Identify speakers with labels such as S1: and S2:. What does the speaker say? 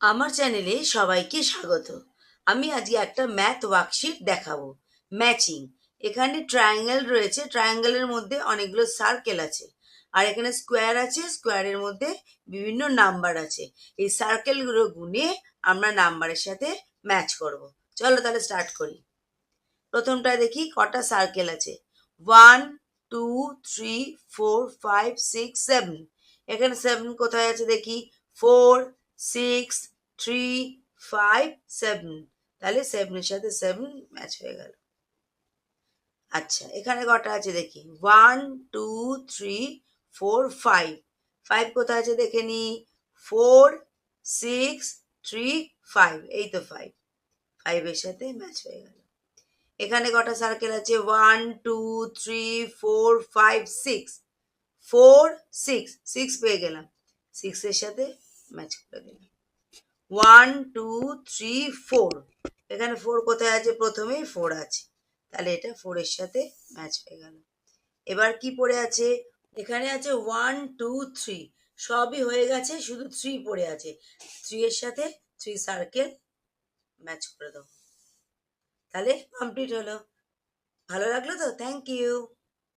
S1: আমার চ্যানেলে সবাইকে স্বাগত। আমি আজকে একটা ম্যাথ ওয়ার্কশিট দেখাবো। ম্যাচিং। এখানে ট্রায়াঙ্গেল রয়েছে, ট্রায়াঙ্গেলের মধ্যে অনেকগুলো সার্কেল আছে, আর এখানে স্কোয়ার আছে, স্কোয়ারের মধ্যে বিভিন্ন নাম্বার আছে। এই সার্কেলগুলো গুনে আমরা নাম্বারের সাথে ম্যাচ করব। চলো তাহলে স্টার্ট করি। প্রথমটা দেখি কটা সার্কেল আছে। 1 2 3 4 5 6 7। এখানে 7 কোথায় আছে দেখি। 4 6 3 5 7। তাহলে 7 এর সাথে 7 ম্যাচ হয়ে গেল। আচ্ছা, এখানে কটা আছে দেখি। 1 2 3 4 5। 5 কোথায় আছে দেখে নি। 4 6 3 5। এই তো 5। 5 এর সাথে ম্যাচ হয়ে গেল। এখানে কটা সার্কেল আছে। 1 2 3 4 5 6। 4 6 পেয়ে গেলাম। 6 এর সাথে ম্যাচ করে দিলাম। 1 2 3 4। এখানে 4 কোথায় আছে, প্রথমেই 4 আছে, তাহলে এটা 4 এর সাথে ম্যাচ হয়ে গেল। এবার কি পড়ে আছে, এখানে আছে 1 2 3। সবই হয়ে গেছে, শুধু 3 পড়ে আছে। 3 এর সাথে 3 সার্কেল ম্যাচ করে দাও, তাহলে কমপ্লিট হলো। ভালো লাগলো তো? Thank you.